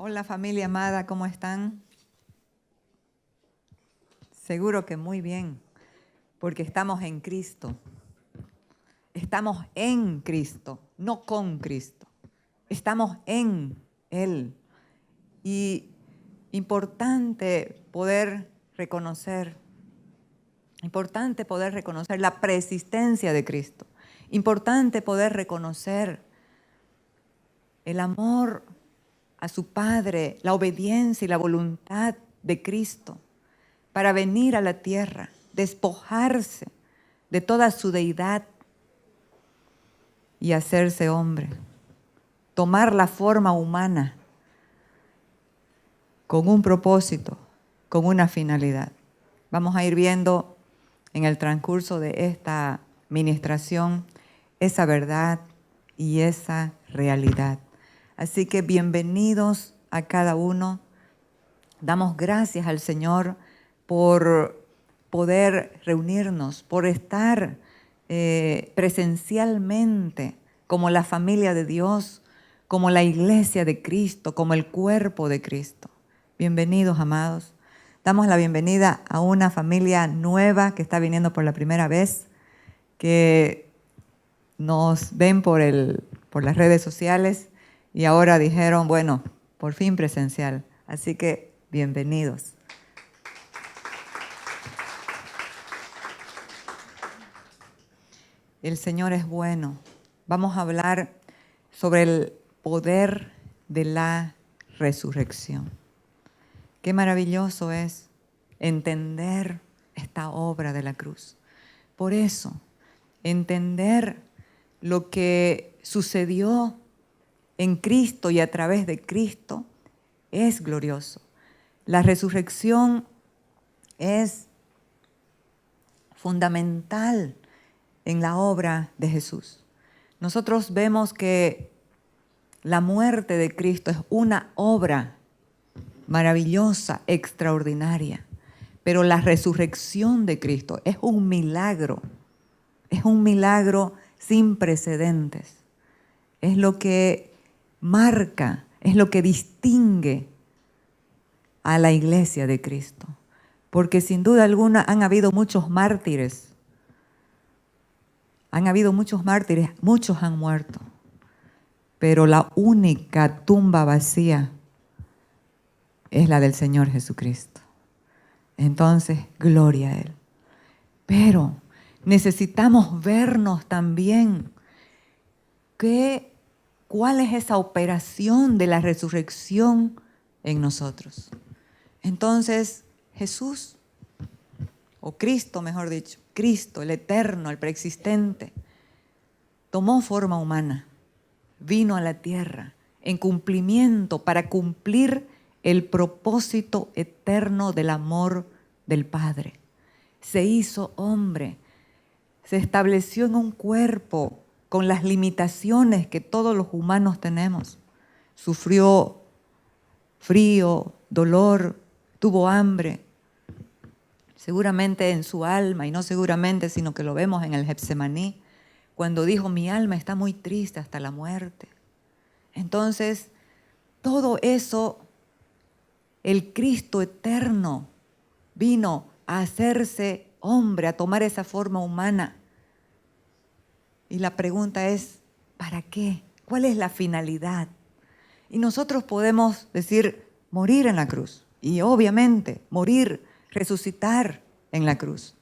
Hola familia amada, ¿cómo están? Seguro que muy bien, porque estamos en Cristo. Estamos en Cristo, no con Cristo. Estamos en Él. Y importante poder reconocer la preexistencia de Cristo. Importante poder reconocer el amor a su Padre, la obediencia y la voluntad de Cristo para venir a la tierra, despojarse de toda su deidad y hacerse hombre, tomar la forma humana con un propósito, con una finalidad. Vamos a ir viendo en el transcurso de esta ministración esa verdad y esa realidad. Así que bienvenidos a cada uno. Damos gracias al Señor por poder reunirnos, por estar presencialmente como la familia de Dios, como la iglesia de Cristo, como el cuerpo de Cristo. Bienvenidos, amados. Damos la bienvenida a una familia nueva que está viniendo por la primera vez, que nos ven por las redes sociales y ahora dijeron, bueno, por fin presencial. Así que bienvenidos. El Señor es bueno. Vamos a hablar sobre el poder de la resurrección. Qué maravilloso es entender esta obra de la cruz. Por eso, entender lo que sucedió en Cristo y a través de Cristo es glorioso. La resurrección es fundamental en la obra de Jesús. Nosotros vemos que la muerte de Cristo es una obra maravillosa, extraordinaria, pero la resurrección de Cristo es un milagro sin precedentes. Es lo que marca, es lo que distingue a la iglesia de Cristo. Porque sin duda alguna han habido muchos mártires, muchos han muerto, pero la única tumba vacía es la del Señor Jesucristo. Entonces, gloria a Él. Pero necesitamos vernos también cuál es esa operación de la resurrección en nosotros. Entonces, Jesús, o Cristo mejor dicho, Cristo, el eterno, el preexistente, tomó forma humana, vino a la tierra en cumplimiento para cumplir el propósito eterno del amor del Padre. Se hizo hombre, se estableció en un cuerpo con las limitaciones que todos los humanos tenemos. Sufrió frío, dolor, tuvo hambre, seguramente en su alma, y no seguramente, sino que lo vemos en el Getsemaní, cuando dijo, mi alma está muy triste hasta la muerte. Entonces, todo eso, el Cristo eterno vino a hacerse hombre, a tomar esa forma humana. Y la pregunta es, ¿para qué? ¿Cuál es la finalidad? Y nosotros podemos decir, morir en la cruz. Y obviamente, morir, resucitar en la cruz.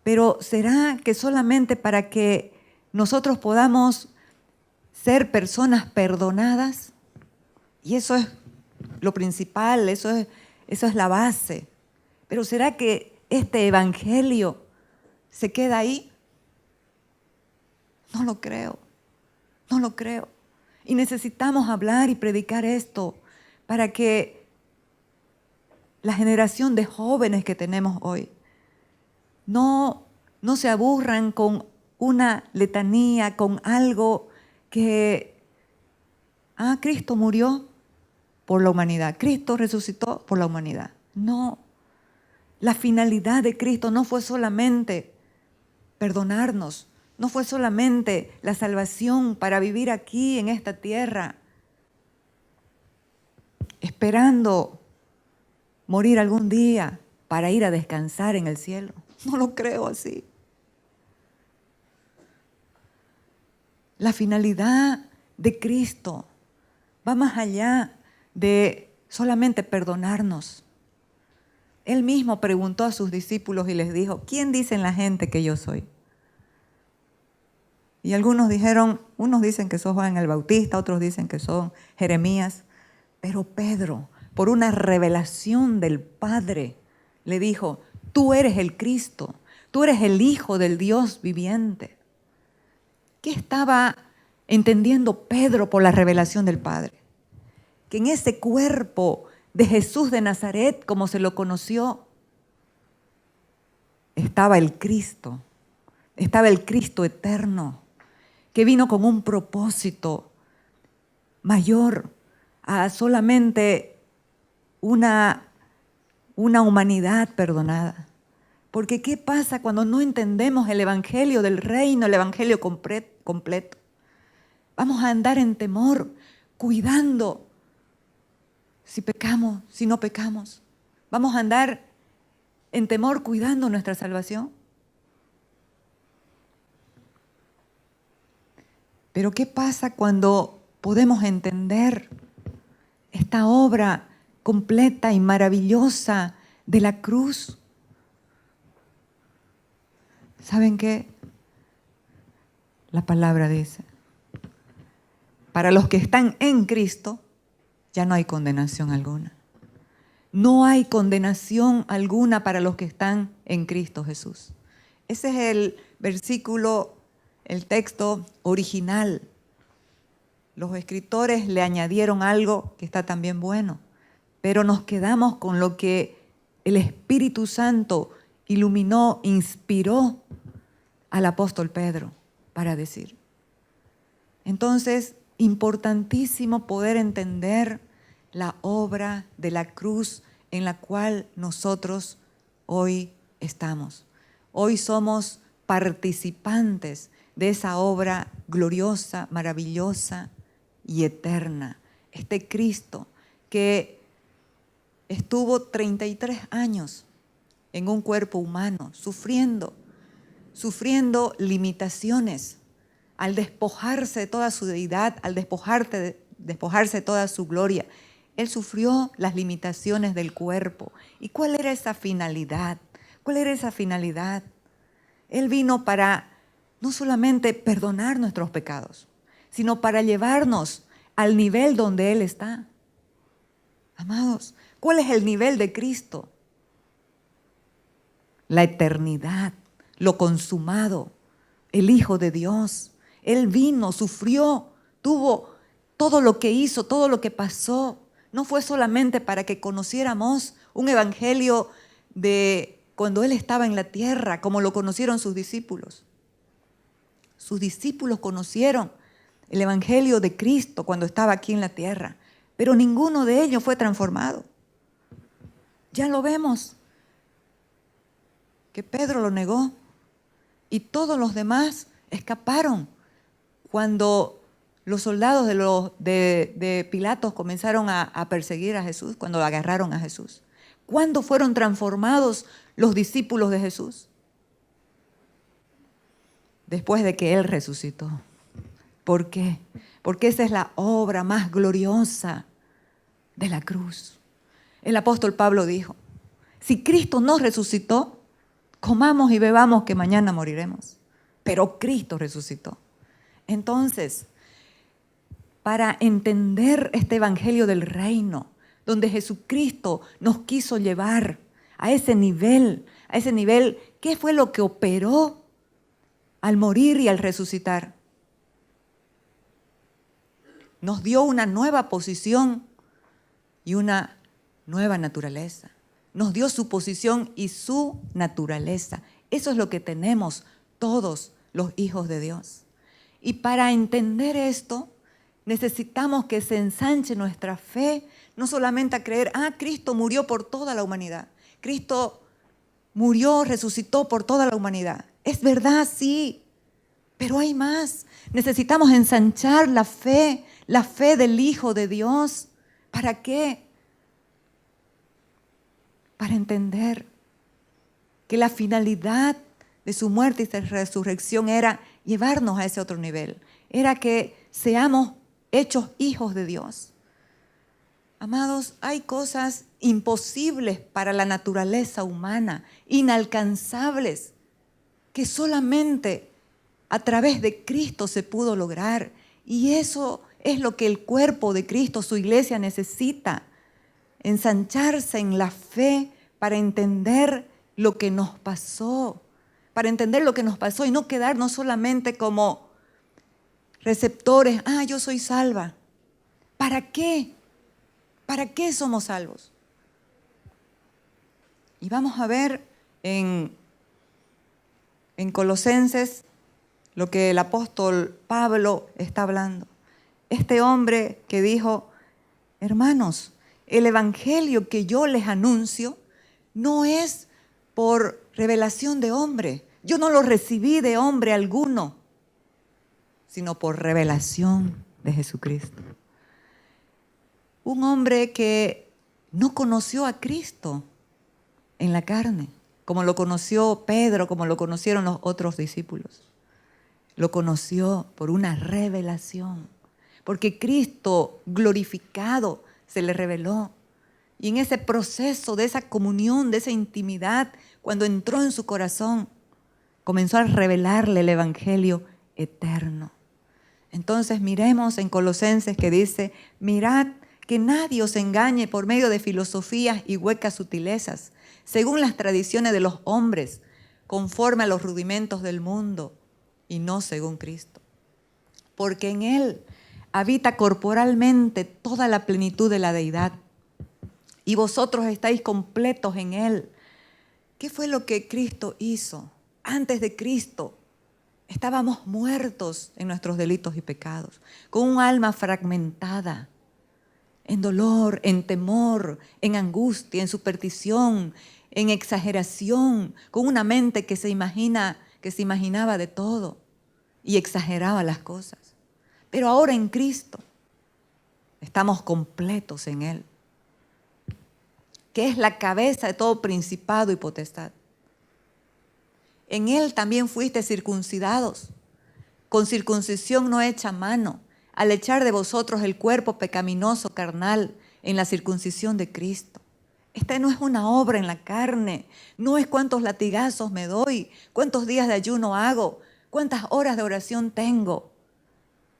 Pero ¿será que solamente para que nosotros podamos ser personas perdonadas? Y eso es lo principal, eso es la base. Pero ¿será que este evangelio se queda ahí? No lo creo, no lo creo. Y necesitamos hablar y predicar esto para que la generación de jóvenes que tenemos hoy no se aburran con una letanía, con algo que, Cristo murió por la humanidad, Cristo resucitó por la humanidad. No, la finalidad de Cristo no fue solamente perdonarnos, no fue solamente la salvación para vivir aquí en esta tierra. Es esperando morir algún día para ir a descansar en el cielo. No lo creo así. La finalidad de Cristo va más allá de solamente perdonarnos. Él mismo preguntó a sus discípulos y les dijo, ¿quién dicen la gente que yo soy? Y algunos dijeron, unos dicen que sos Juan el Bautista, otros dicen que son Jeremías. Pero Pedro, por una revelación del Padre, le dijo, tú eres el Cristo, tú eres el Hijo del Dios viviente. ¿Qué estaba entendiendo Pedro por la revelación del Padre? Que en ese cuerpo de Jesús de Nazaret, como se lo conoció, estaba el Cristo eterno, que vino con un propósito mayor a solamente una humanidad perdonada. Porque ¿qué pasa cuando no entendemos el evangelio del reino, el evangelio completo? Vamos a andar en temor, cuidando si pecamos, si no pecamos. Vamos a andar en temor cuidando nuestra salvación. Pero ¿qué pasa cuando podemos entender esta obra completa y maravillosa de la cruz? ¿Saben qué? La palabra dice, para los que están en Cristo, ya no hay condenación alguna. No hay condenación alguna para los que están en Cristo Jesús. Ese es el versículo, el texto original. Los escritores le añadieron algo que está también bueno, pero nos quedamos con lo que el Espíritu Santo iluminó, inspiró al apóstol Pedro para decir. Entonces, importantísimo poder entender la obra de la cruz en la cual nosotros hoy estamos. Hoy somos participantes de esa obra gloriosa, maravillosa y eterna. Este Cristo que estuvo 33 años en un cuerpo humano, sufriendo limitaciones, al despojarse de toda su deidad, al despojarse de toda su gloria. Él sufrió las limitaciones del cuerpo. ¿Y cuál era esa finalidad? ¿Cuál era esa finalidad? Él vino para no solamente perdonar nuestros pecados, sino para llevarnos al nivel donde Él está. Amados, ¿cuál es el nivel de Cristo? La eternidad, lo consumado, el Hijo de Dios. Él vino, sufrió, tuvo todo lo que hizo, todo lo que pasó. No fue solamente para que conociéramos un evangelio de cuando Él estaba en la tierra, como lo conocieron sus discípulos. Sus discípulos conocieron el evangelio de Cristo cuando estaba aquí en la tierra, pero ninguno de ellos fue transformado. Ya lo vemos, que Pedro lo negó y todos los demás escaparon cuando los soldados de Pilatos comenzaron a perseguir a Jesús, cuando agarraron a Jesús. ¿Cuándo fueron transformados los discípulos de Jesús? Después de que Él resucitó. ¿Por qué? Porque esa es la obra más gloriosa de la cruz. El apóstol Pablo dijo, si Cristo no resucitó, comamos y bebamos que mañana moriremos. Pero Cristo resucitó. Entonces, para entender este evangelio del reino, donde Jesucristo nos quiso llevar a ese nivel, ¿qué fue lo que operó al morir y al resucitar? Nos dio una nueva posición y una nueva naturaleza. Nos dio su posición y su naturaleza. Eso es lo que tenemos todos los hijos de Dios. Y para entender esto, necesitamos que se ensanche nuestra fe, no solamente a creer, Cristo murió por toda la humanidad. Cristo murió, resucitó por toda la humanidad. Es verdad, sí, pero hay más. Necesitamos ensanchar la fe del Hijo de Dios. ¿Para qué? para entender que la finalidad de su muerte y de resurrección era llevarnos a ese otro nivel. Era que seamos hechos hijos de Dios. Amados, hay cosas imposibles para la naturaleza humana, inalcanzables, que solamente a través de Cristo se pudo lograr. Y eso es lo que el cuerpo de Cristo, su iglesia, necesita. Ensancharse en la fe para entender lo que nos pasó. Para entender lo que nos pasó y no quedarnos solamente como receptores. Yo soy salva. ¿Para qué? ¿Para qué somos salvos? Y vamos a ver en Colosenses lo que el apóstol Pablo está hablando. Este hombre que dijo, hermanos, el evangelio que yo les anuncio no es por revelación de hombre. Yo no lo recibí de hombre alguno, sino por revelación de Jesucristo. Un hombre que no conoció a Cristo en la carne, como lo conoció Pedro, como lo conocieron los otros discípulos. Lo conoció por una revelación, porque Cristo glorificado se le reveló. Y en ese proceso de esa comunión, de esa intimidad, cuando entró en su corazón, comenzó a revelarle el evangelio eterno. Entonces miremos en Colosenses que dice, mirad que nadie os engañe por medio de filosofías y huecas sutilezas, según las tradiciones de los hombres, conforme a los rudimentos del mundo, y no según Cristo. Porque en Él habita corporalmente toda la plenitud de la deidad, y vosotros estáis completos en Él. ¿Qué fue lo que Cristo hizo? Antes de Cristo estábamos muertos en nuestros delitos y pecados, con un alma fragmentada, en dolor, en temor, en angustia, en superstición, en exageración, con una mente que se imaginaba de todo y exageraba las cosas. Pero ahora en Cristo estamos completos en Él, que es la cabeza de todo principado y potestad. En Él también fuiste circuncidados, con circuncisión no hecha a mano, al echar de vosotros el cuerpo pecaminoso carnal en la circuncisión de Cristo. Esta no es una obra en la carne, no es cuántos latigazos me doy, cuántos días de ayuno hago, cuántas horas de oración tengo.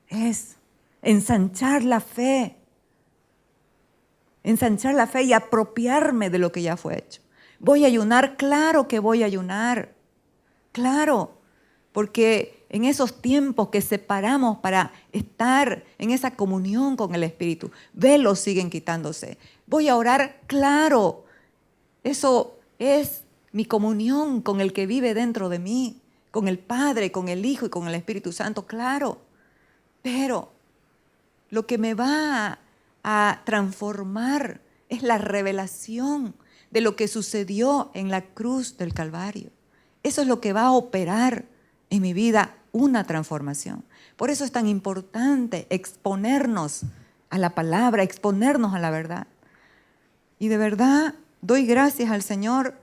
Es ensanchar la fe y apropiarme de lo que ya fue hecho. Voy a ayunar, claro que voy a ayunar, claro, porque en esos tiempos que separamos para estar en esa comunión con el Espíritu, velos siguen quitándose. Voy a orar, claro, eso es mi comunión con el que vive dentro de mí, con el Padre, con el Hijo y con el Espíritu Santo, claro. Pero lo que me va a transformar es la revelación de lo que sucedió en la cruz del Calvario. Eso es lo que va a operar en mi vida una transformación. Por eso es tan importante exponernos a la palabra, exponernos a la verdad. Y de verdad doy gracias al Señor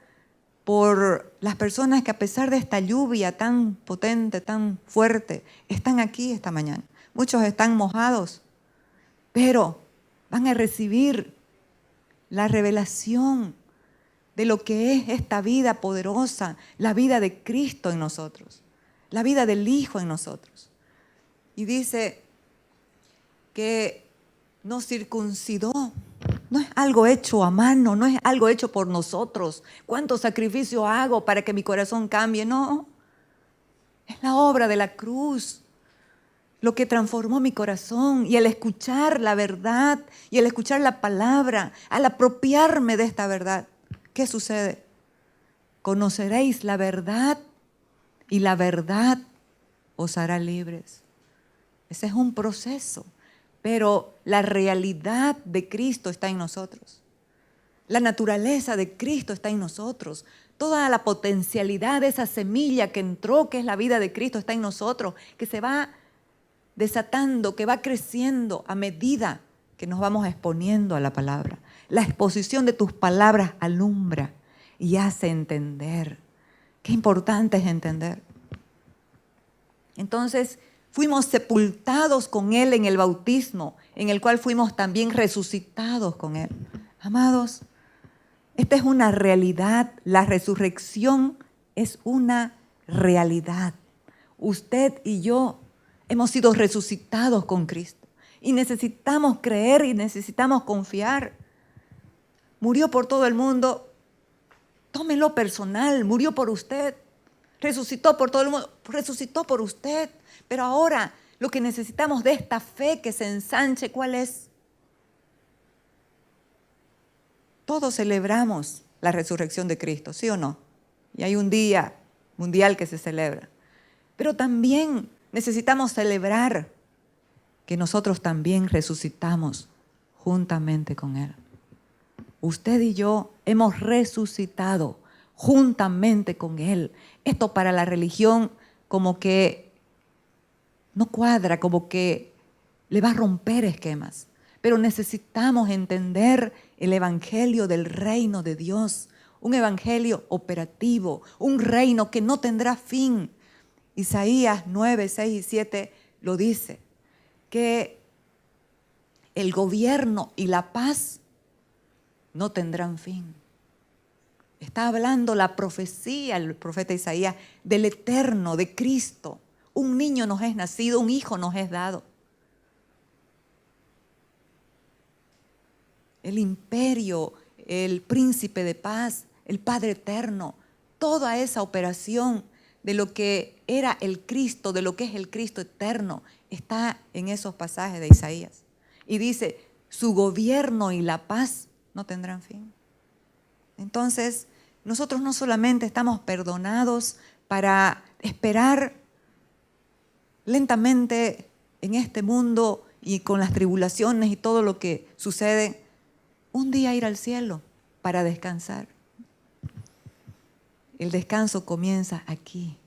por las personas que a pesar de esta lluvia tan potente, tan fuerte, están aquí esta mañana. Muchos están mojados, pero van a recibir la revelación de lo que es esta vida poderosa, la vida de Cristo en nosotros, la vida del Hijo en nosotros. Y dice que nos circuncidó. No es algo hecho a mano, no es algo hecho por nosotros. ¿Cuánto sacrificio hago para que mi corazón cambie? No, es la obra de la cruz lo que transformó mi corazón. Y al escuchar la verdad y al escuchar la palabra, al apropiarme de esta verdad, ¿qué sucede? Conoceréis la verdad y la verdad os hará libres. Ese es un proceso, pero la realidad de Cristo está en nosotros. La naturaleza de Cristo está en nosotros. Toda la potencialidad de esa semilla que entró, que es la vida de Cristo, está en nosotros, que se va desatando, que va creciendo a medida que nos vamos exponiendo a la palabra. La exposición de tus palabras alumbra y hace entender. Qué importante es entender. Entonces, fuimos sepultados con Él en el bautismo, en el cual fuimos también resucitados con Él. Amados, esta es una realidad. La resurrección es una realidad. Usted y yo hemos sido resucitados con Cristo y necesitamos creer y necesitamos confiar. Murió por todo el mundo. Tómelo personal, murió por usted. Resucitó por todo el mundo, resucitó por usted. Pero ahora lo que necesitamos de esta fe que se ensanche, ¿cuál es? Todos celebramos la resurrección de Cristo, ¿sí o no? Y hay un día mundial que se celebra. Pero también necesitamos celebrar que nosotros también resucitamos juntamente con Él. Usted y yo hemos resucitado juntamente con Él. Esto para la religión como que no cuadra, como que le va a romper esquemas. Pero necesitamos entender el evangelio del reino de Dios, un evangelio operativo, un reino que no tendrá fin. Isaías 9, 6 y 7 lo dice, que el gobierno y la paz no tendrán fin. Está hablando la profecía, el profeta Isaías, del eterno, de Cristo. Un niño nos es nacido, un hijo nos es dado. El imperio, el príncipe de paz, el Padre eterno, toda esa operación de lo que era el Cristo, de lo que es el Cristo eterno, está en esos pasajes de Isaías. Y dice, su gobierno y la paz no tendrán fin. Entonces, nosotros no solamente estamos perdonados para esperar lentamente en este mundo y con las tribulaciones y todo lo que sucede, un día ir al cielo para descansar. El descanso comienza aquí.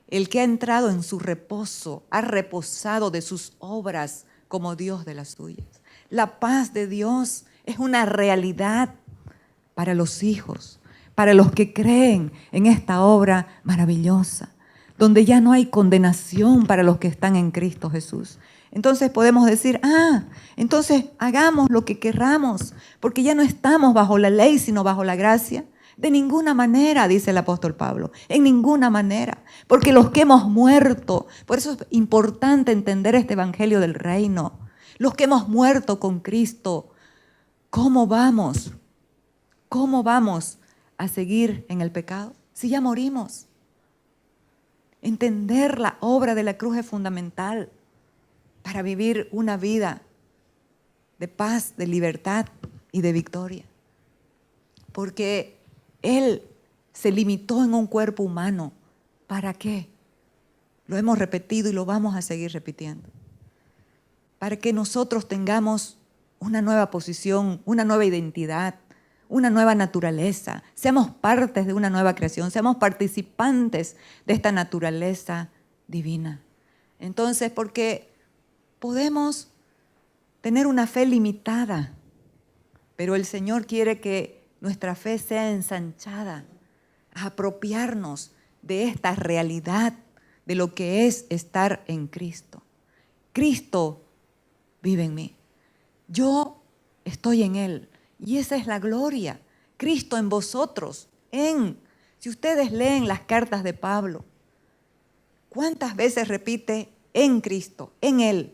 El que ha entrado en su reposo, ha reposado de sus obras como Dios de las suyas. La paz de Dios es una realidad para los hijos, para los que creen en esta obra maravillosa, donde ya no hay condenación para los que están en Cristo Jesús. Entonces podemos decir, entonces hagamos lo que querramos, porque ya no estamos bajo la ley, sino bajo la gracia. De ninguna manera, dice el apóstol Pablo, en ninguna manera, porque los que hemos muerto, por eso es importante entender este evangelio del reino, los que hemos muerto con Cristo, ¿cómo vamos? ¿Cómo vamos a seguir en el pecado si ya morimos? Entender la obra de la cruz es fundamental para vivir una vida de paz, de libertad y de victoria. Porque Él se limitó en un cuerpo humano. ¿Para qué? Lo hemos repetido y lo vamos a seguir repitiendo. Para que nosotros tengamos una nueva posición, una nueva identidad, una nueva naturaleza, seamos partes de una nueva creación, seamos participantes de esta naturaleza divina. Entonces, porque podemos tener una fe limitada, pero el Señor quiere que nuestra fe sea ensanchada, a apropiarnos de esta realidad, de lo que es estar en Cristo. Cristo vive en mí. Yo estoy en Él. Y esa es la gloria. Cristo en vosotros. Si ustedes leen las cartas de Pablo, ¿cuántas veces repite en Cristo, en Él?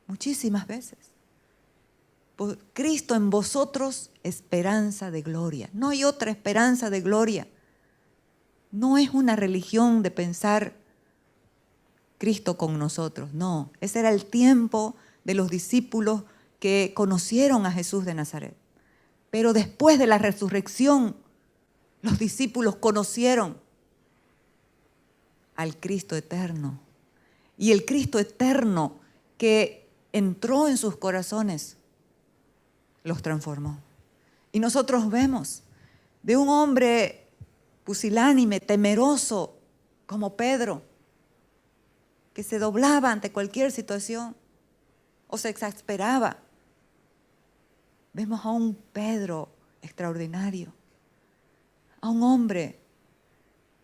Muchísimas veces. Cristo en vosotros, esperanza de gloria. No hay otra esperanza de gloria. No es una religión de pensar Cristo con nosotros. No, ese era el tiempo de los discípulos que conocieron a Jesús de Nazaret. Pero después de la resurrección, los discípulos conocieron al Cristo eterno. Y el Cristo eterno que entró en sus corazones, los transformó. Y nosotros vemos de un hombre pusilánime, temeroso, como Pedro, que se doblaba ante cualquier situación o se exasperaba, Vemos a un Pedro extraordinario, a un hombre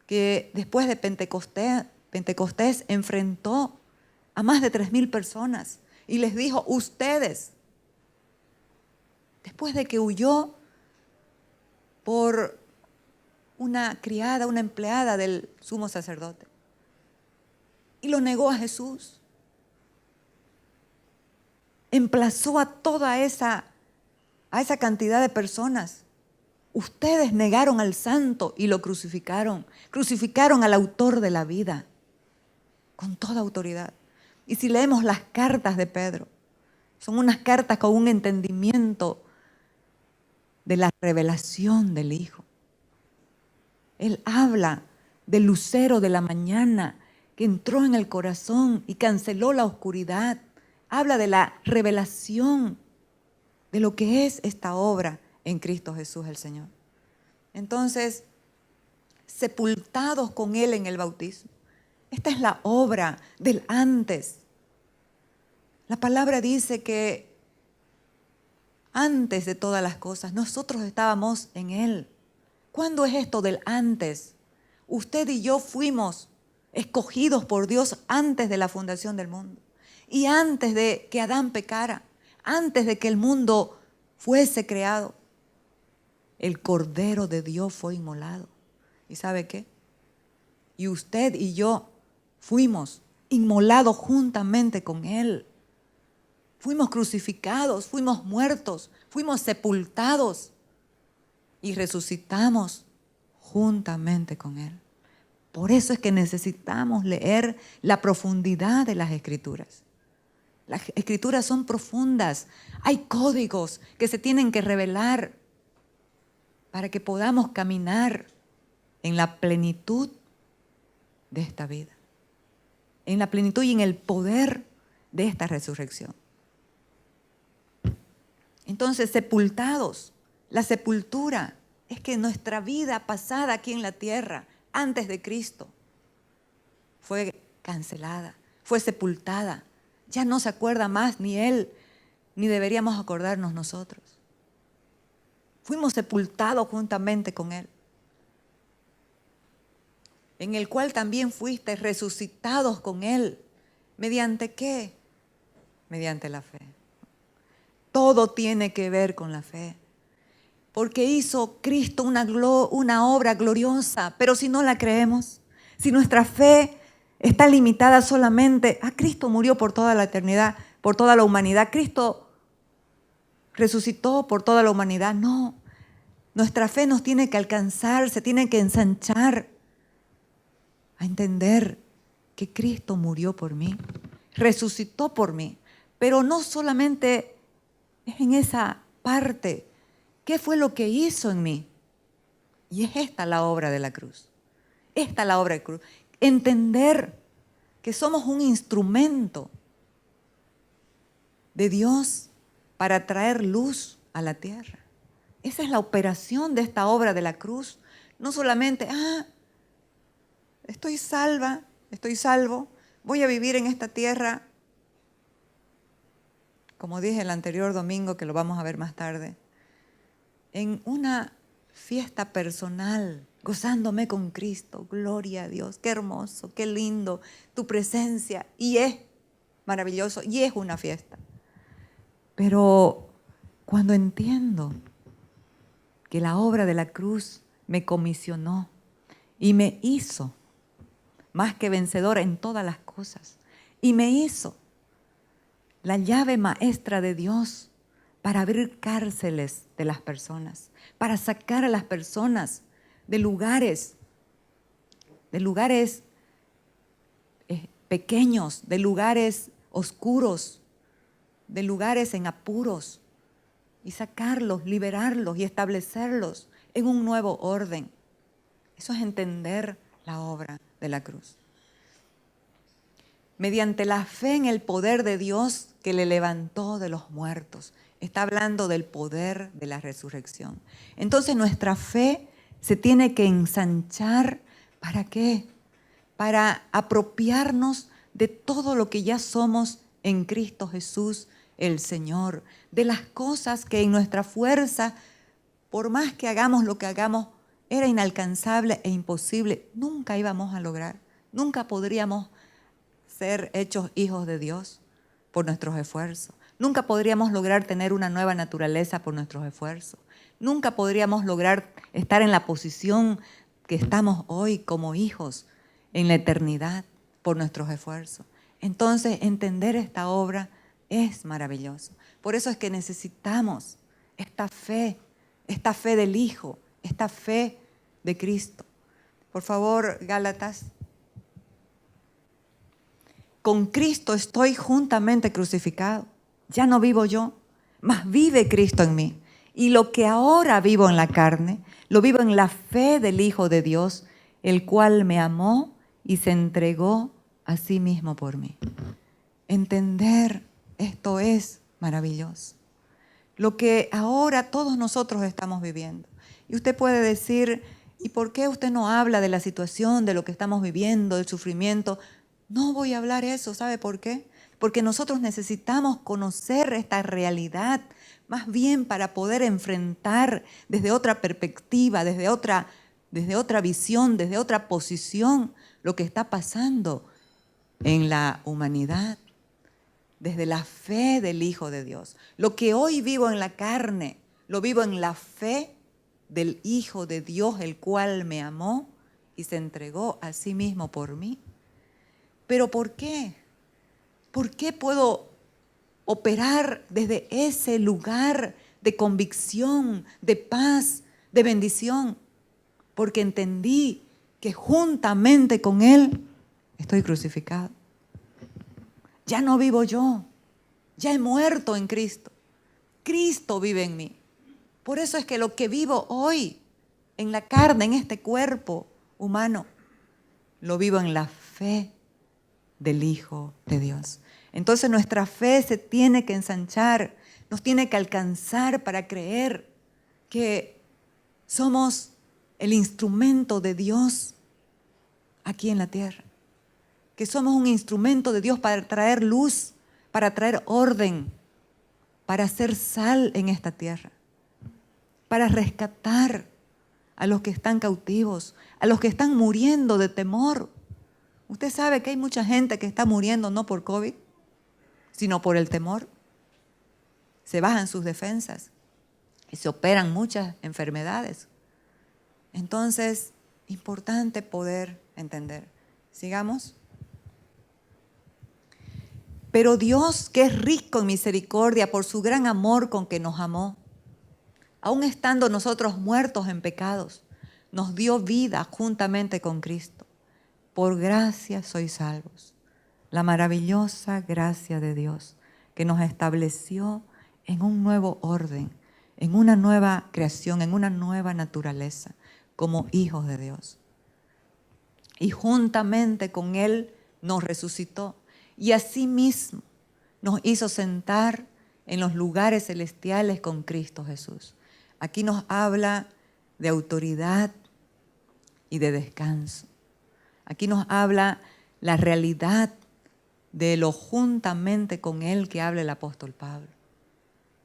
que después de Pentecostés enfrentó a más de 3,000 personas y les dijo, ustedes, después de que huyó por una criada, una empleada del sumo sacerdote, y lo negó a Jesús, emplazó a toda esa cantidad de personas. Ustedes negaron al santo y lo crucificaron. Crucificaron al autor de la vida con toda autoridad. Y si leemos las cartas de Pedro, son unas cartas con un entendimiento de la revelación del Hijo. Él habla del lucero de la mañana que entró en el corazón y canceló la oscuridad. Habla de la revelación de lo que es esta obra en Cristo Jesús el Señor. Entonces, sepultados con Él en el bautismo. Esta es la obra del antes. La palabra dice que antes de todas las cosas, nosotros estábamos en Él. ¿Cuándo es esto del antes? Usted y yo fuimos escogidos por Dios antes de la fundación del mundo. Y antes de que Adán pecara, antes de que el mundo fuese creado, el Cordero de Dios fue inmolado. ¿Y sabe qué? Y usted y yo fuimos inmolados juntamente con Él. Fuimos crucificados, fuimos muertos, fuimos sepultados y resucitamos juntamente con Él. Por eso es que necesitamos leer la profundidad de las Escrituras. Las Escrituras son profundas. Hay códigos que se tienen que revelar para que podamos caminar en la plenitud de esta vida, en la plenitud y en el poder de esta resurrección. Entonces, sepultados, la sepultura es que nuestra vida pasada aquí en la tierra, antes de Cristo, fue cancelada, fue sepultada. Ya no se acuerda más ni Él, ni deberíamos acordarnos nosotros. Fuimos sepultados juntamente con Él, en el cual también fuiste resucitados con Él. ¿Mediante qué? Mediante la fe. Todo tiene que ver con la fe. Porque hizo Cristo una obra gloriosa, pero si no la creemos, si nuestra fe está limitada solamente a Cristo murió por toda la eternidad, por toda la humanidad, Cristo resucitó por toda la humanidad, no. Nuestra fe nos tiene que alcanzar, se tiene que ensanchar a entender que Cristo murió por mí, resucitó por mí, pero no solamente es en esa parte. ¿Qué fue lo que hizo en mí? Y es esta la obra de la cruz. Esta la obra de la cruz. Entender que somos un instrumento de Dios para traer luz a la tierra. Esa es la operación de esta obra de la cruz. No solamente, estoy salva, estoy salvo, voy a vivir en esta tierra, como dije el anterior domingo, que lo vamos a ver más tarde, en una fiesta personal, gozándome con Cristo. Gloria a Dios, qué hermoso, qué lindo tu presencia. Y es maravilloso, y es una fiesta. Pero cuando entiendo que la obra de la cruz me comisionó y me hizo más que vencedora en todas las cosas, y me hizo la llave maestra de Dios para abrir cárceles de las personas, para sacar a las personas de lugares pequeños, de lugares oscuros, de lugares en apuros, y sacarlos, liberarlos y establecerlos en un nuevo orden. Eso es entender la obra de la cruz. Mediante la fe en el poder de Dios que le levantó de los muertos. Está hablando del poder de la resurrección. Entonces nuestra fe se tiene que ensanchar. ¿Para qué? Para apropiarnos de todo lo que ya somos en Cristo Jesús, el Señor, de las cosas que en nuestra fuerza, por más que hagamos lo que hagamos, era inalcanzable e imposible, nunca íbamos a lograr, nunca podríamos ser hechos hijos de Dios por nuestros esfuerzos. Nunca podríamos lograr tener una nueva naturaleza por nuestros esfuerzos. Nunca podríamos lograr estar en la posición que estamos hoy como hijos en la eternidad por nuestros esfuerzos. Entonces, entender esta obra es maravilloso. Por eso es que necesitamos esta fe del Hijo, esta fe de Cristo. Por favor, Gálatas. Con Cristo estoy juntamente crucificado. Ya no vivo yo, mas vive Cristo en mí. Y lo que ahora vivo en la carne, lo vivo en la fe del Hijo de Dios, el cual me amó y se entregó a sí mismo por mí. Entender esto es maravilloso. Lo que ahora todos nosotros estamos viviendo. Y usted puede decir, ¿y por qué usted no habla de la situación, de lo que estamos viviendo, del sufrimiento? No voy a hablar eso, ¿sabe por qué? Porque nosotros necesitamos conocer esta realidad, más bien para poder enfrentar desde otra perspectiva, desde otra visión, desde otra posición, lo que está pasando en la humanidad, desde la fe del Hijo de Dios. Lo que hoy vivo en la carne, lo vivo en la fe del Hijo de Dios, el cual me amó y se entregó a sí mismo por mí. ¿Pero por qué? ¿Por qué puedo operar desde ese lugar de convicción, de paz, de bendición? Porque entendí que juntamente con Él estoy crucificado. Ya no vivo yo, ya he muerto en Cristo. Cristo vive en mí. Por eso es que lo que vivo hoy en la carne, en este cuerpo humano, lo vivo en la fe del Hijo de Dios. Entonces nuestra fe se tiene que ensanchar, nos tiene que alcanzar para creer que somos el instrumento de Dios aquí en la tierra. Que somos un instrumento de Dios para traer luz, para traer orden, para hacer sal en esta tierra, para rescatar a los que están cautivos, a los que están muriendo de temor. Usted sabe que hay mucha gente que está muriendo no por COVID, sino por el temor. Se bajan sus defensas y se operan muchas enfermedades. Entonces, importante poder entender. Sigamos. Pero Dios, que es rico en misericordia por su gran amor con que nos amó, aun estando nosotros muertos en pecados, nos dio vida juntamente con Cristo. Por gracia sois salvos. La maravillosa gracia de Dios que nos estableció en un nuevo orden, en una nueva creación, en una nueva naturaleza, como hijos de Dios. Y juntamente con Él nos resucitó. Y asimismo nos hizo sentar en los lugares celestiales con Cristo Jesús. Aquí nos habla de autoridad y de descanso. Aquí nos habla la realidad de lo juntamente con Él que habla el apóstol Pablo.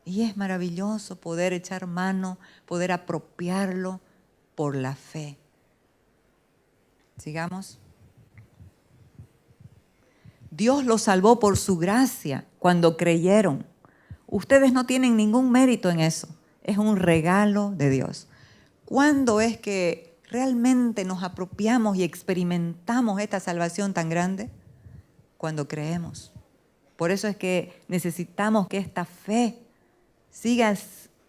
Y es maravilloso poder echar mano, poder apropiarlo por la fe. Sigamos. Dios los salvó por su gracia cuando creyeron. Ustedes no tienen ningún mérito en eso. Es un regalo de Dios. ¿Cuándo es que realmente nos apropiamos y experimentamos esta salvación tan grande? Cuando creemos. Por eso es que necesitamos que esta fe siga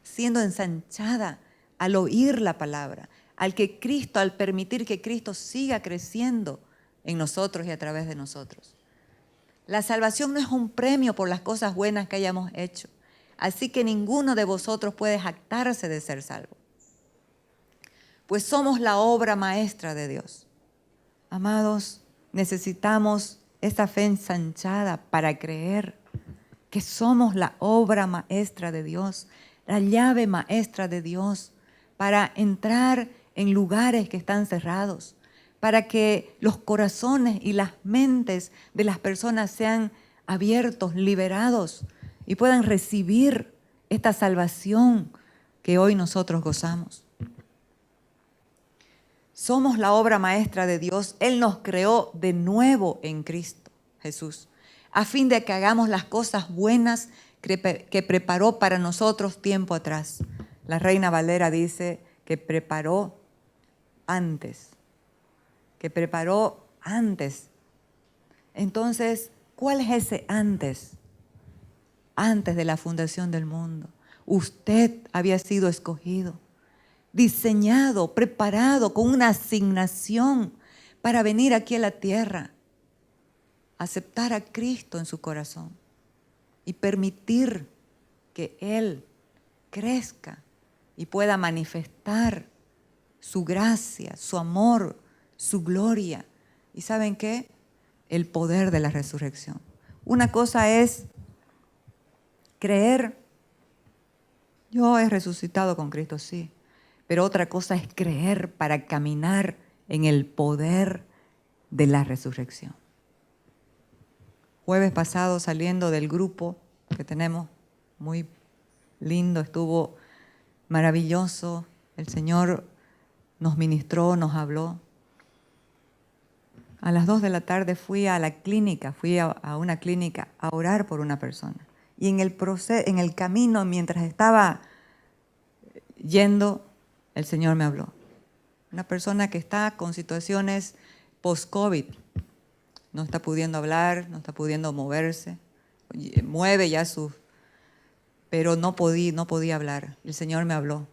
siendo ensanchada al oír la palabra, al permitir que Cristo siga creciendo en nosotros y a través de nosotros. La salvación no es un premio por las cosas buenas que hayamos hecho. Así que ninguno de vosotros puede jactarse de ser salvo. Pues somos la obra maestra de Dios. Amados, necesitamos esa fe ensanchada para creer que somos la obra maestra de Dios, la llave maestra de Dios para entrar en lugares que están cerrados, para que los corazones y las mentes de las personas sean abiertos, liberados y puedan recibir esta salvación que hoy nosotros gozamos. Somos la obra maestra de Dios. Él nos creó de nuevo en Cristo Jesús, a fin de que hagamos las cosas buenas que preparó para nosotros tiempo atrás. La Reina Valera dice que preparó antes. Entonces, ¿cuál es ese antes? Antes de la fundación del mundo. Usted había sido escogido, diseñado, preparado con una asignación para venir aquí a la tierra, aceptar a Cristo en su corazón y permitir que Él crezca y pueda manifestar su gracia, su amor, su gloria. ¿Y saben qué? El poder de la resurrección. Una cosa es creer, yo he resucitado con Cristo, sí, pero otra cosa es creer para caminar en el poder de la resurrección. Jueves pasado, saliendo del grupo que tenemos, muy lindo, estuvo maravilloso, el Señor nos ministró, nos habló. A las 2 de la tarde fui a la clínica, a una clínica a orar por una persona. Y en el camino, mientras estaba yendo, el Señor me habló. Una persona que está con situaciones post-COVID, no está pudiendo hablar, no está pudiendo moverse, mueve ya pero no podía hablar. El Señor me habló.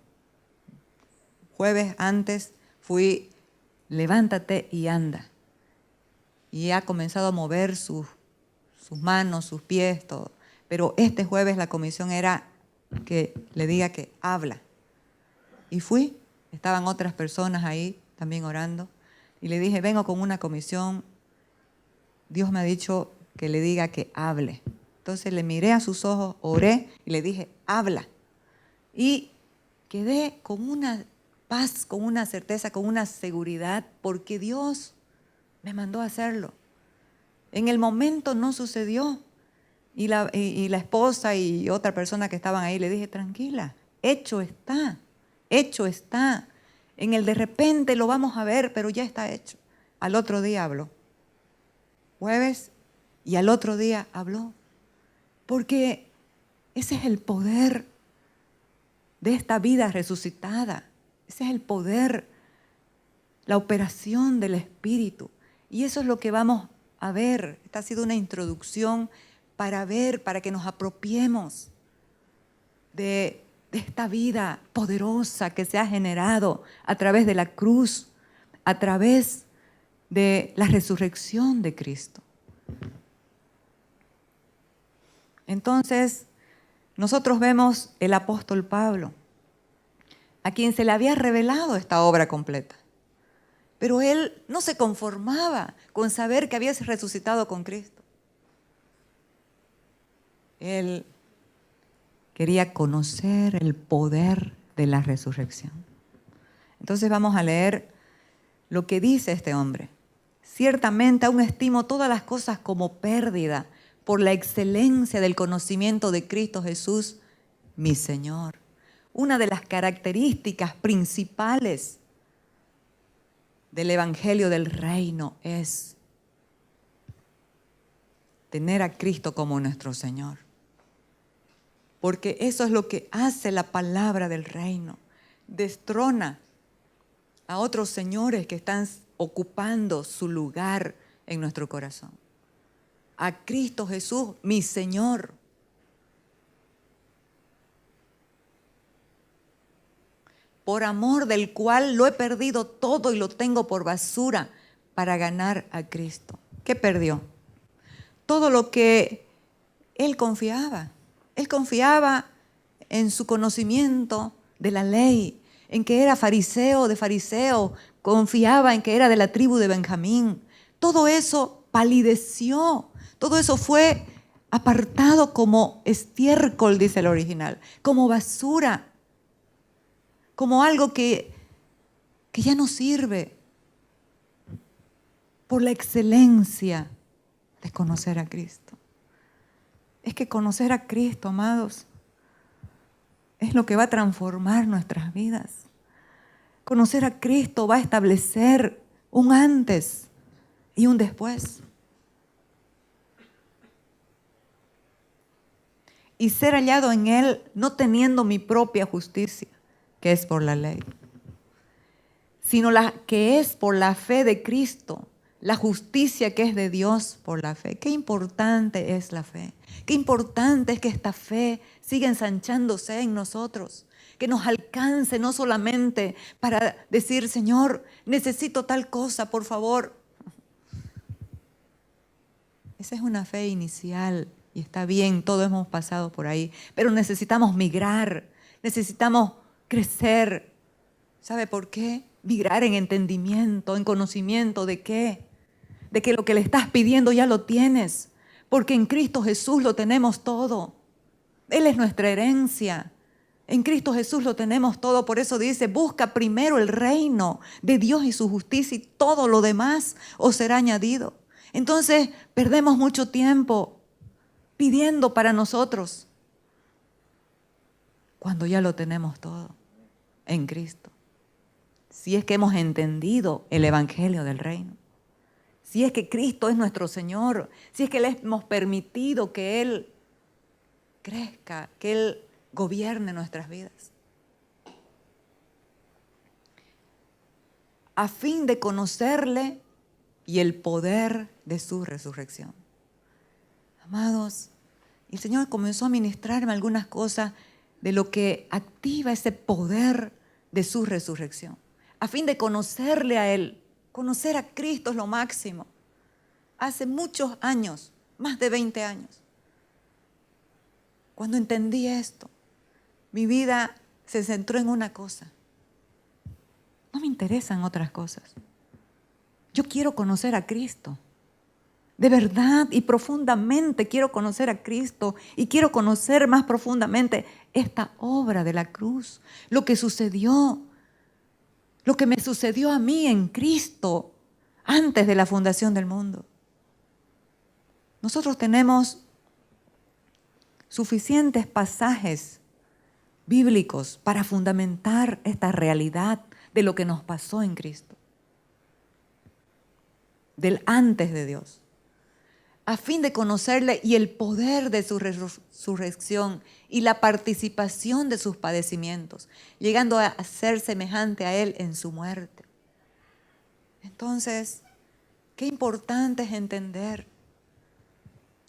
Jueves antes fui, levántate y anda. Y ha comenzado a mover sus manos, sus pies, todo. Pero este jueves la comisión era que le diga que habla. Y fui, estaban otras personas ahí también orando. Y le dije, vengo con una comisión. Dios me ha dicho que le diga que hable. Entonces le miré a sus ojos, oré y le dije, habla. Y quedé con una paz, con una certeza, con una seguridad, porque Dios me mandó a hacerlo. En el momento no sucedió. Y la esposa y otra persona que estaban ahí le dije, tranquila, hecho está. En el de repente lo vamos a ver, pero ya está hecho. Al otro día habló. Jueves, y al otro día habló. Porque ese es el poder de esta vida resucitada. Ese es el poder, la operación del Espíritu. Y eso es lo que vamos a ver. Esta ha sido una introducción para ver, para que nos apropiemos de esta vida poderosa que se ha generado a través de la cruz, a través de la resurrección de Cristo. Entonces, nosotros vemos el apóstol Pablo, a quien se le había revelado esta obra completa. Pero él no se conformaba con saber que había resucitado con Cristo. Él quería conocer el poder de la resurrección. Entonces vamos a leer lo que dice este hombre. Ciertamente aún estimo todas las cosas como pérdida por la excelencia del conocimiento de Cristo Jesús, mi Señor. Una de las características principales del Evangelio del Reino es tener a Cristo como nuestro Señor. Porque eso es lo que hace la palabra del reino. Destrona a otros señores que están ocupando su lugar en nuestro corazón. A Cristo Jesús, mi Señor. Por amor del cual lo he perdido todo y lo tengo por basura para ganar a Cristo. ¿Qué perdió? Todo lo que él confiaba. Él confiaba en su conocimiento de la ley, en que era fariseo de fariseo, confiaba en que era de la tribu de Benjamín. Todo eso palideció, todo eso fue apartado como estiércol, dice el original, como basura, como algo que ya no sirve por la excelencia de conocer a Cristo. Es que conocer a Cristo, amados, es lo que va a transformar nuestras vidas. Conocer a Cristo va a establecer un antes y un después. Y ser hallado en Él no teniendo mi propia justicia, que es por la ley, sino la que es por la fe de Cristo, la justicia que es de Dios por la fe. Qué importante es la fe. Qué importante es que esta fe siga ensanchándose en nosotros, que nos alcance no solamente para decir, Señor, necesito tal cosa, por favor. Esa es una fe inicial y está bien, todos hemos pasado por ahí, pero necesitamos migrar, necesitamos crecer. ¿Sabe por qué? Migrar en entendimiento, en conocimiento de qué, de que lo que le estás pidiendo ya lo tienes, porque en Cristo Jesús lo tenemos todo. Él es nuestra herencia. En Cristo Jesús lo tenemos todo, por eso dice, busca primero el reino de Dios y su justicia y todo lo demás os será añadido. Entonces perdemos mucho tiempo pidiendo para nosotros cuando ya lo tenemos todo en Cristo. Si es que hemos entendido el evangelio del reino, si es que Cristo es nuestro Señor, si es que le hemos permitido que Él crezca, que Él gobierne nuestras vidas, a fin de conocerle y el poder de su resurrección. Amados, el Señor comenzó a ministrarme algunas cosas de lo que activa ese poder de su resurrección, a fin de conocerle a Él. Conocer a Cristo es lo máximo. Hace muchos años, más de 20 años, cuando entendí esto, mi vida se centró en una cosa. No me interesan otras cosas. Yo quiero conocer a Cristo. De verdad y profundamente quiero conocer a Cristo y quiero conocer más profundamente esta obra de la cruz, lo que sucedió, lo que me sucedió a mí en Cristo antes de la fundación del mundo. Nosotros tenemos suficientes pasajes bíblicos para fundamentar esta realidad de lo que nos pasó en Cristo, del antes de Dios, a fin de conocerle y el poder de su resurrección y la participación de sus padecimientos, llegando a ser semejante a Él en su muerte. Entonces, qué importante es entender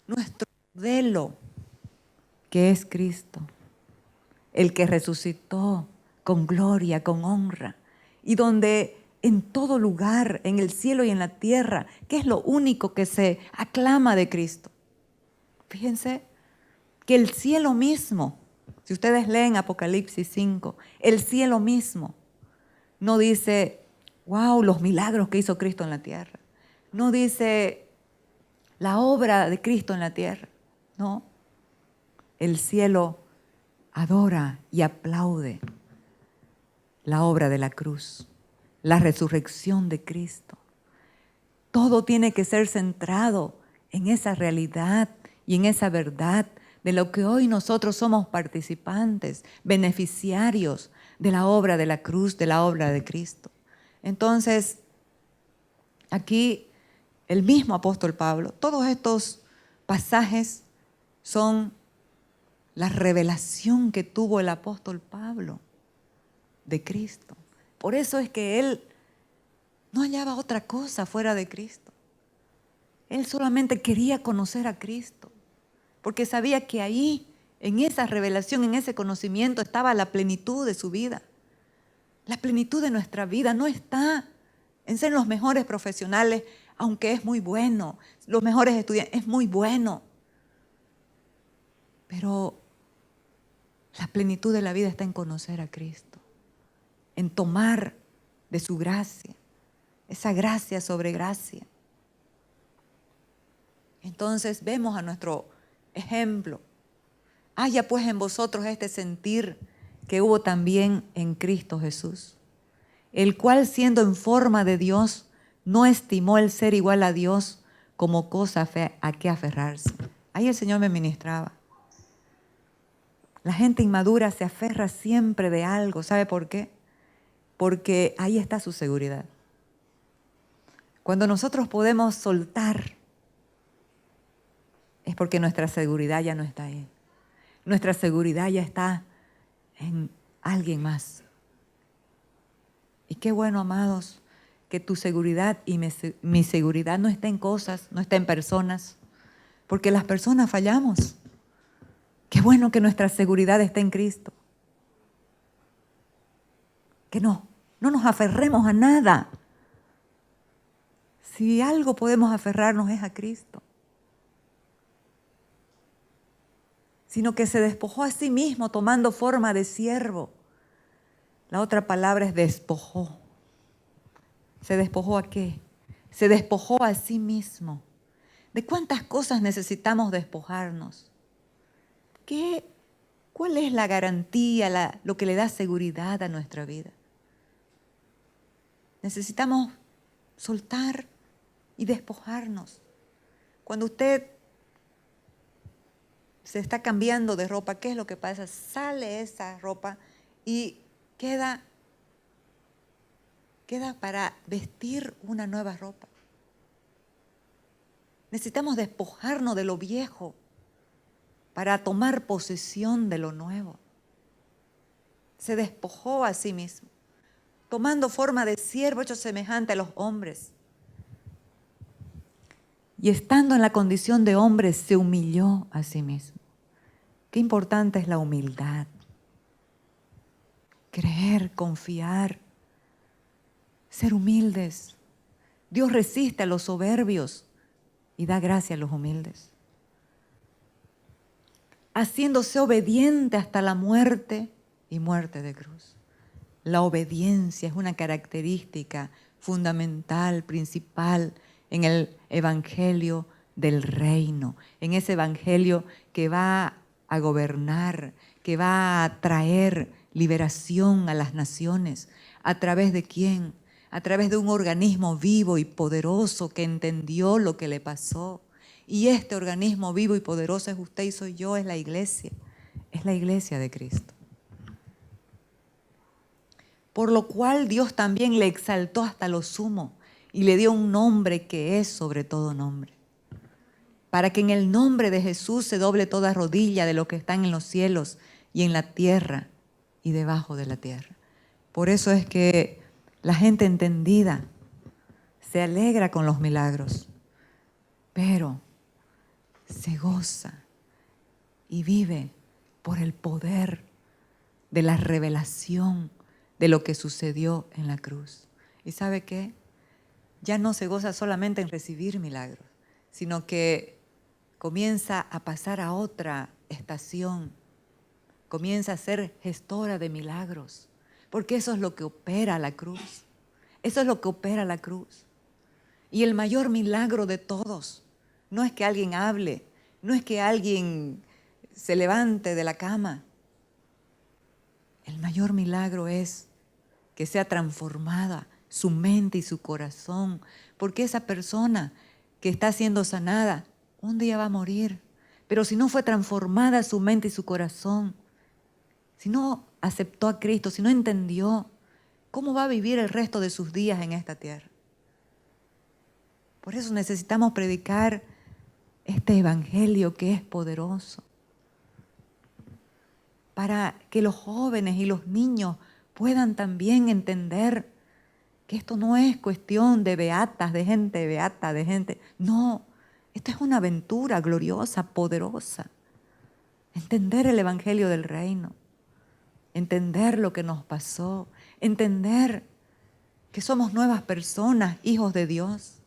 nuestro modelo, que es Cristo, el que resucitó con gloria, con honra, y donde en todo lugar, en el cielo y en la tierra, ¿qué es lo único que se aclama de Cristo? Fíjense que el cielo mismo, si ustedes leen Apocalipsis 5, el cielo mismo no dice, wow, los milagros que hizo Cristo en la tierra. No dice la obra de Cristo en la tierra. No. El cielo adora y aplaude la obra de la cruz, la resurrección de Cristo. Todo tiene que ser centrado en esa realidad y en esa verdad de lo que hoy nosotros somos participantes, beneficiarios de la obra de la cruz, de la obra de Cristo. Entonces, aquí el mismo apóstol Pablo, todos estos pasajes son la revelación que tuvo el apóstol Pablo de Cristo. Por eso es que él no hallaba otra cosa fuera de Cristo. Él solamente quería conocer a Cristo, porque sabía que ahí, en esa revelación, en ese conocimiento, estaba la plenitud de su vida. La plenitud de nuestra vida no está en ser los mejores profesionales, aunque es muy bueno, los mejores estudiantes, es muy bueno. Pero la plenitud de la vida está en conocer a Cristo, en tomar de su gracia, esa gracia sobre gracia. Entonces vemos a nuestro ejemplo. Haya pues en vosotros este sentir que hubo también en Cristo Jesús, el cual siendo en forma de Dios, no estimó el ser igual a Dios como cosa a que aferrarse. Ahí el Señor me ministraba. La gente inmadura se aferra siempre de algo. ¿Sabe por qué? Porque ahí está su seguridad. Cuando nosotros podemos soltar, es porque nuestra seguridad ya no está ahí. Nuestra seguridad ya está en alguien más. Y qué bueno, amados, que tu seguridad y mi seguridad no está en cosas, no está en personas, porque las personas fallamos. Qué bueno que nuestra seguridad esté en Cristo. Que no nos aferremos a nada. Si algo podemos aferrarnos es a Cristo. Sino que se despojó a sí mismo tomando forma de siervo. La otra palabra es despojó. ¿Se despojó a qué? Se despojó a sí mismo. ¿De cuántas cosas necesitamos despojarnos? ¿Cuál es la garantía, lo que le da seguridad a nuestra vida? Necesitamos soltar y despojarnos. Cuando usted se está cambiando de ropa, ¿qué es lo que pasa? Sale esa ropa y queda para vestir una nueva ropa. Necesitamos despojarnos de lo viejo para tomar posesión de lo nuevo. Se despojó a sí mismo, tomando forma de siervo hecho semejante a los hombres. Y estando en la condición de hombre, se humilló a sí mismo. Qué importante es la humildad. Creer, confiar, ser humildes. Dios resiste a los soberbios y da gracia a los humildes. Haciéndose obediente hasta la muerte y muerte de cruz. La obediencia es una característica fundamental, principal en el evangelio del reino, en ese evangelio que va a gobernar, que va a traer liberación a las naciones. ¿A través de quién? A través de un organismo vivo y poderoso que entendió lo que le pasó. Y este organismo vivo y poderoso es usted y soy yo, es la iglesia de Cristo. Por lo cual Dios también le exaltó hasta lo sumo y le dio un nombre que es sobre todo nombre. Para que en el nombre de Jesús se doble toda rodilla de los que están en los cielos y en la tierra y debajo de la tierra. Por eso es que la gente entendida se alegra con los milagros, pero se goza y vive por el poder de la revelación de lo que sucedió en la cruz. ¿Y sabe qué? Ya no se goza solamente en recibir milagros, sino que comienza a pasar a otra estación, comienza a ser gestora de milagros, porque eso es lo que opera la cruz. Eso es lo que opera la cruz. Y el mayor milagro de todos no es que alguien hable, no es que alguien se levante de la cama. El mayor milagro es que sea transformada su mente y su corazón, porque esa persona que está siendo sanada un día va a morir. Pero si no fue transformada su mente y su corazón, si no aceptó a Cristo, si no entendió, ¿cómo va a vivir el resto de sus días en esta tierra? Por eso necesitamos predicar este evangelio que es poderoso, para que los jóvenes y los niños puedan también entender que esto no es cuestión de beatas, de gente beata, de gente. No, esto es una aventura gloriosa, poderosa. Entender el evangelio del reino, entender lo que nos pasó, entender que somos nuevas personas, hijos de Dios.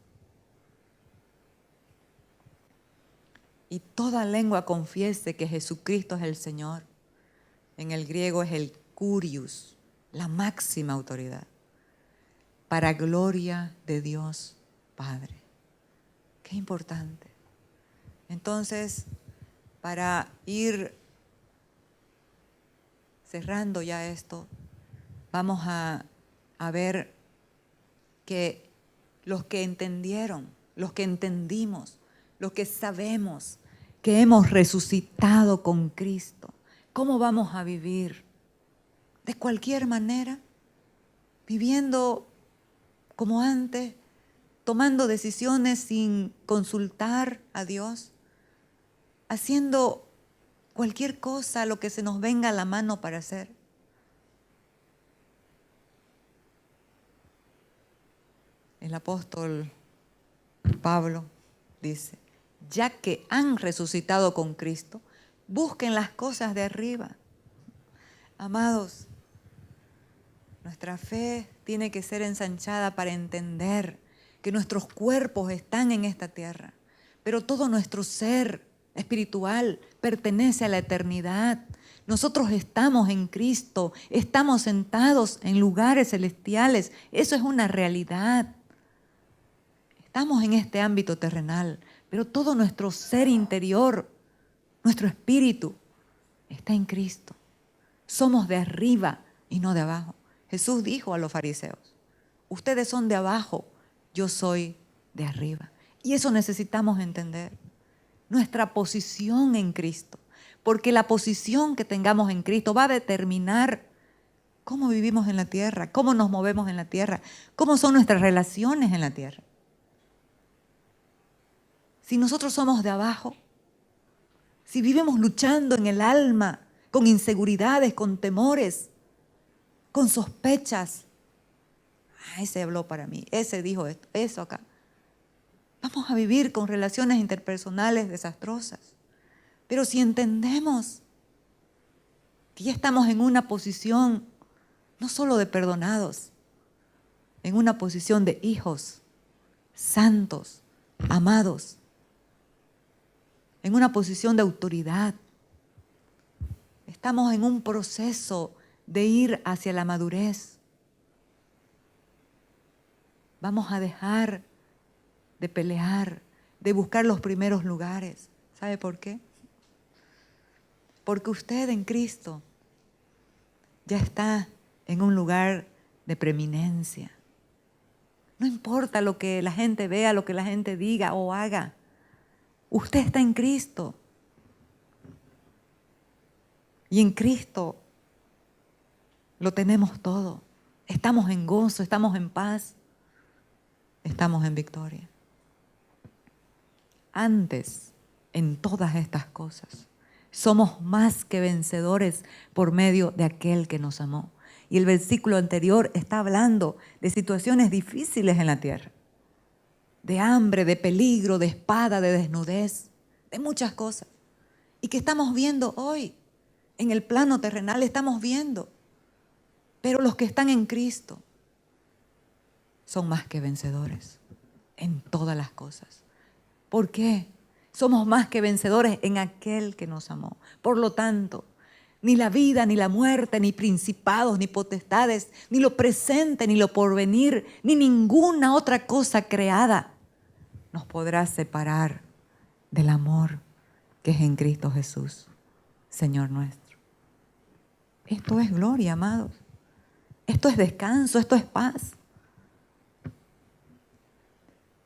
Y toda lengua confiese que Jesucristo es el Señor. En el griego es el Kyrios, la máxima autoridad, para gloria de Dios Padre. Qué importante. Entonces, para ir cerrando ya esto, vamos a ver que los que entendieron, los que entendimos, los que sabemos que hemos resucitado con Cristo, ¿cómo vamos a vivir? ¿De cualquier manera? ¿Viviendo como antes? ¿Tomando decisiones sin consultar a Dios? ¿Haciendo cualquier cosa, lo que se nos venga a la mano para hacer? El apóstol Pablo dice, ya que han resucitado con Cristo, busquen las cosas de arriba. Amados, nuestra fe tiene que ser ensanchada para entender que nuestros cuerpos están en esta tierra, pero todo nuestro ser espiritual pertenece a la eternidad. Nosotros estamos en Cristo, estamos sentados en lugares celestiales, eso es una realidad. Estamos en este ámbito terrenal, pero todo nuestro ser interior, nuestro espíritu, está en Cristo. Somos de arriba y no de abajo. Jesús dijo a los fariseos, ustedes son de abajo, yo soy de arriba. Y eso necesitamos entender, nuestra posición en Cristo, porque la posición que tengamos en Cristo va a determinar cómo vivimos en la tierra, cómo nos movemos en la tierra, cómo son nuestras relaciones en la tierra. Si nosotros somos de abajo, si vivimos luchando en el alma, con inseguridades, con temores, con sospechas, ese habló para mí, ese dijo esto, eso acá. Vamos a vivir con relaciones interpersonales desastrosas. Pero si entendemos que ya estamos en una posición no solo de perdonados, en una posición de hijos santos, amados, en una posición de autoridad. Estamos en un proceso de ir hacia la madurez. Vamos a dejar de pelear, de buscar los primeros lugares. ¿Sabe por qué? Porque usted en Cristo ya está en un lugar de preeminencia. No importa lo que la gente vea, lo que la gente diga o haga. Usted está en Cristo. Y en Cristo lo tenemos todo. Estamos en gozo, estamos en paz, estamos en victoria. Antes, en todas estas cosas, somos más que vencedores por medio de aquel que nos amó. Y el versículo anterior está hablando de situaciones difíciles en la tierra. De hambre, de peligro, de espada, de desnudez, de muchas cosas. Y que estamos viendo hoy, en el plano terrenal estamos viendo. Pero los que están en Cristo son más que vencedores en todas las cosas. ¿Por qué? Somos más que vencedores en aquel que nos amó. Por lo tanto, ni la vida, ni la muerte, ni principados, ni potestades, ni lo presente, ni lo porvenir, ni ninguna otra cosa creada nos podrá separar del amor que es en Cristo Jesús, Señor nuestro. Esto es gloria, amados. Esto es descanso, esto es paz.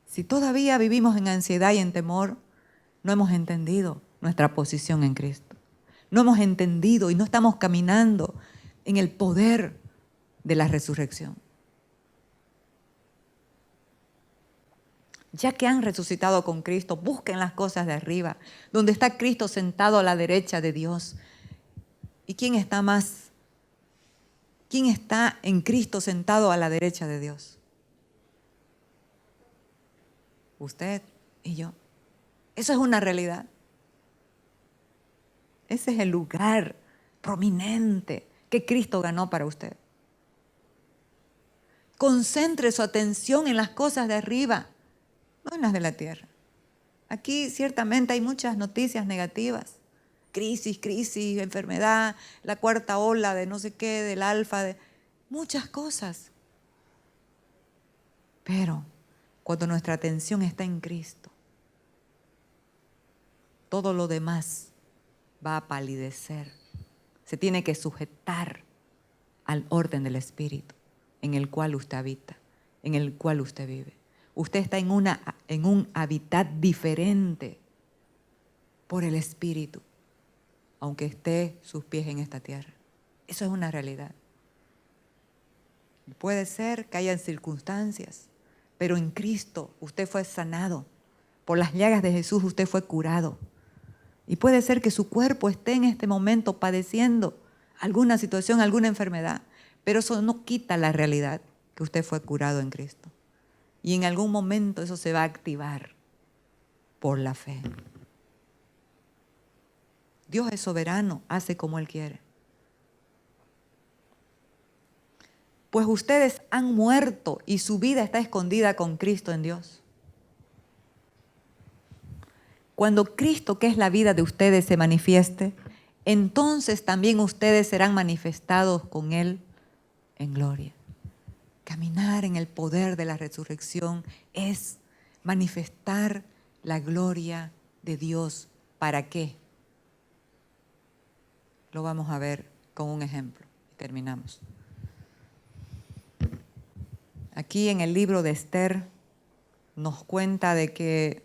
Si todavía vivimos en ansiedad y en temor, no hemos entendido nuestra posición en Cristo. No hemos entendido y no estamos caminando en el poder de la resurrección. Ya que han resucitado con Cristo, busquen las cosas de arriba, donde está Cristo sentado a la derecha de Dios. ¿Y quién está más? ¿Quién está en Cristo sentado a la derecha de Dios? Usted y yo. Eso es una realidad. Ese es el lugar prominente que Cristo ganó para usted. Concentre su atención en las cosas de arriba, no en las de la tierra. Aquí ciertamente hay muchas noticias negativas. Crisis, enfermedad, la cuarta ola de no sé qué, del alfa, de muchas cosas. Pero cuando nuestra atención está en Cristo, todo lo demás va a palidecer. Se tiene que sujetar al orden del Espíritu en el cual usted habita, en el cual usted vive. Usted está en un hábitat diferente por el Espíritu, aunque esté sus pies en esta tierra. Eso es una realidad. Puede ser que hayan circunstancias, pero en Cristo usted fue sanado. Por las llagas de Jesús usted fue curado. Y puede ser que su cuerpo esté en este momento padeciendo alguna situación, alguna enfermedad, pero eso no quita la realidad que usted fue curado en Cristo. Y en algún momento eso se va a activar por la fe. Dios es soberano, hace como Él quiere. Pues ustedes han muerto y su vida está escondida con Cristo en Dios. Cuando Cristo, que es la vida de ustedes, se manifieste, entonces también ustedes serán manifestados con Él en gloria. Caminar en el poder de la resurrección es manifestar la gloria de Dios. ¿Para qué? Lo vamos a ver con un ejemplo y terminamos. Aquí en el libro de Esther nos cuenta de que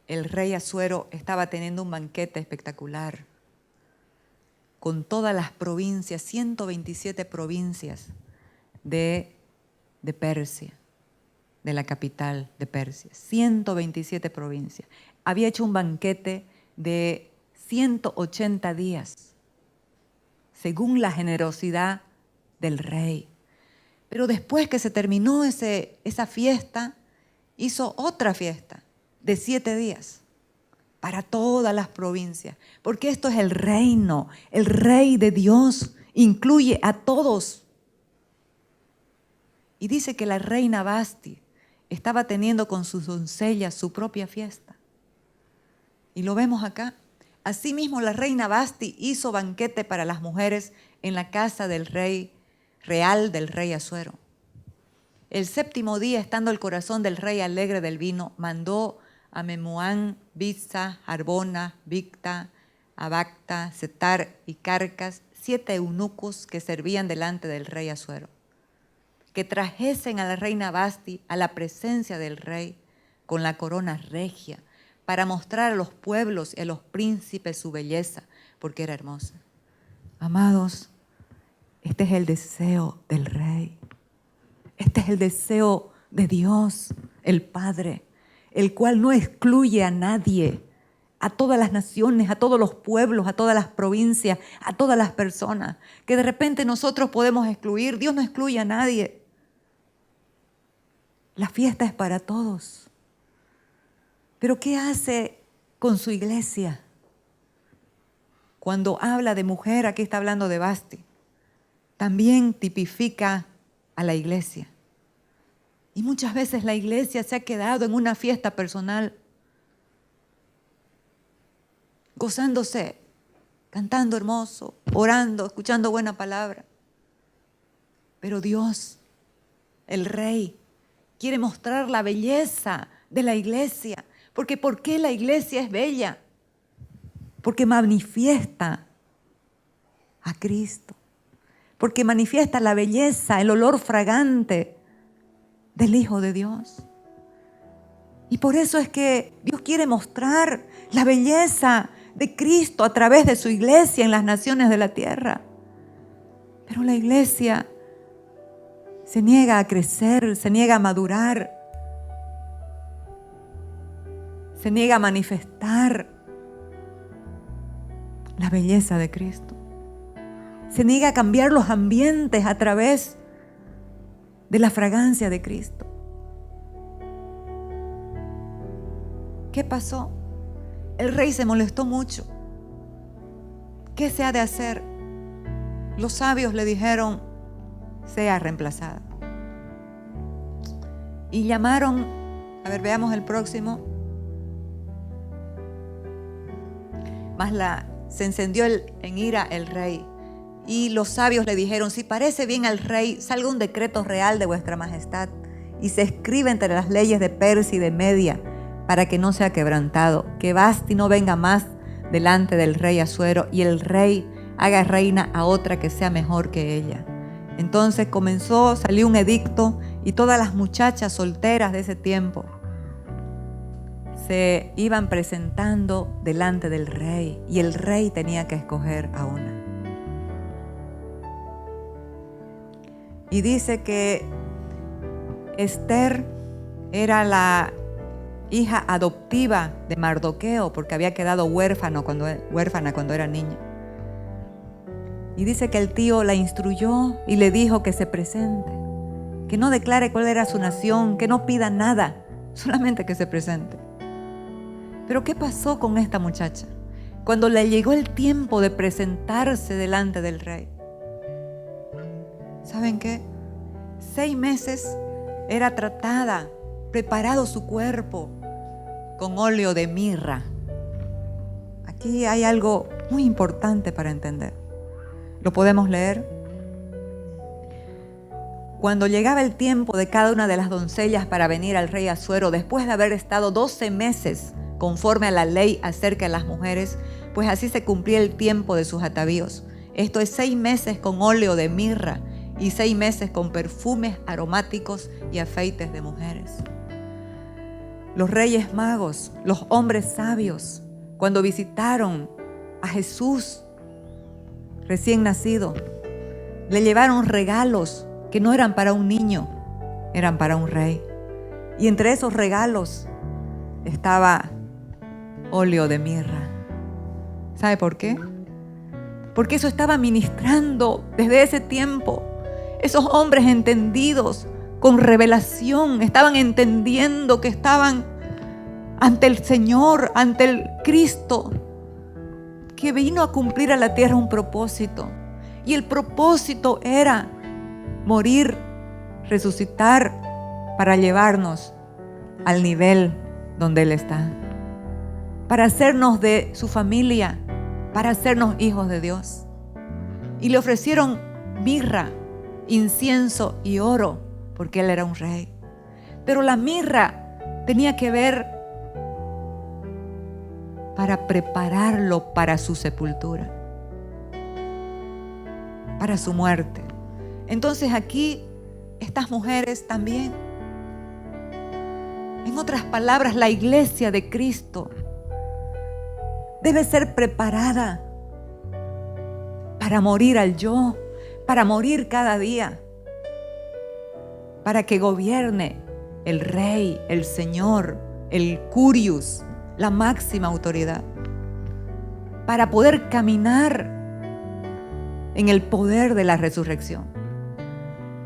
el rey Asuero estaba teniendo un banquete espectacular con todas las provincias, 127 provincias de Persia, de la capital de Persia, 127 provincias. Había hecho un banquete de 180 días, según la generosidad del rey. Pero después que se terminó esa fiesta, hizo otra fiesta de 7 días para todas las provincias. Porque esto es el reino, el rey de Dios incluye a todos. Y dice que la reina Vasti estaba teniendo con sus doncellas su propia fiesta. Y lo vemos acá. Asimismo, la reina Vasti hizo banquete para las mujeres en la casa del rey real del rey Asuero. El 7º día, estando el corazón del rey alegre del vino, mandó a Memuán, Bizza, Harbona, Bigta, Abacta, Setar y Carcas, 7 eunucos que servían delante del rey Asuero, que trajesen a la reina Vasti a la presencia del rey con la corona regia, para mostrar a los pueblos y a los príncipes su belleza, porque era hermosa. Amados, este es el deseo del rey. Este es el deseo de Dios, el Padre, el cual no excluye a nadie, a todas las naciones, a todos los pueblos, a todas las provincias, a todas las personas, que de repente nosotros podemos excluir. Dios no excluye a nadie. La fiesta es para todos. Pero ¿qué hace con su iglesia? Cuando habla de mujer, aquí está hablando de Vasti, también tipifica a la iglesia. Y muchas veces la iglesia se ha quedado en una fiesta personal, gozándose, cantando hermoso, orando, escuchando buena palabra. Pero Dios, el Rey, quiere mostrar la belleza de la iglesia. Porque ¿por qué la iglesia es bella? Porque manifiesta a Cristo. Porque manifiesta la belleza, el olor fragante del Hijo de Dios. Y por eso es que Dios quiere mostrar la belleza de Cristo a través de su iglesia en las naciones de la tierra. Pero la iglesia se niega a crecer, se niega a madurar, se niega a manifestar la belleza de Cristo. Se niega a cambiar los ambientes a través de la fragancia de Cristo. ¿Qué pasó? El rey se molestó mucho. ¿Qué se ha de hacer? Los sabios le dijeron, sea reemplazada. Y llamaron, veamos el próximo. Se encendió en ira el rey. Y los sabios le dijeron, si parece bien al rey, salga un decreto real de vuestra majestad y se escribe entre las leyes de Persia y de Media para que no sea quebrantado, que Vasti no venga más delante del rey Asuero y el rey haga reina a otra que sea mejor que ella. Entonces salió un edicto y todas las muchachas solteras de ese tiempo se iban presentando delante del rey y el rey tenía que escoger a una. Y dice que Esther era la hija adoptiva de Mardoqueo porque había quedado huérfana cuando era niña. Y dice que el tío la instruyó y le dijo que se presente, que no declare cuál era su nación, que no pida nada, solamente que se presente. Pero ¿qué pasó con esta muchacha? Cuando le llegó el tiempo de presentarse delante del rey, ¿saben qué? 6 meses era tratada, preparado su cuerpo con óleo de mirra. Aquí hay algo muy importante para entender. ¿Lo podemos leer? Cuando llegaba el tiempo de cada una de las doncellas para venir al rey Asuero, después de haber estado 12 meses conforme a la ley acerca de las mujeres, pues así se cumplía el tiempo de sus atavíos. Esto es 6 meses con óleo de mirra y 6 meses con perfumes aromáticos y afeites de mujeres. Los reyes magos, los hombres sabios, cuando visitaron a Jesús recién nacido, le llevaron regalos que no eran para un niño, eran para un rey. Y entre esos regalos estaba óleo de mirra. ¿Sabe por qué? Porque eso estaba ministrando desde ese tiempo. Esos hombres entendidos, con revelación, estaban entendiendo que estaban ante el Señor, ante el Cristo, que vino a cumplir a la tierra un propósito. Y el propósito era morir, resucitar, para llevarnos al nivel donde Él está, para hacernos de su familia, para hacernos hijos de Dios. Y le ofrecieron mirra, incienso y oro, porque Él era un rey. Pero la mirra tenía que ver para prepararlo para su sepultura, para su muerte. Entonces aquí estas mujeres también, en otras palabras, la iglesia de Cristo debe ser preparada para morir al yo, para morir cada día, para que gobierne el Rey, el Señor, el Curius, la máxima autoridad, para poder caminar en el poder de la resurrección.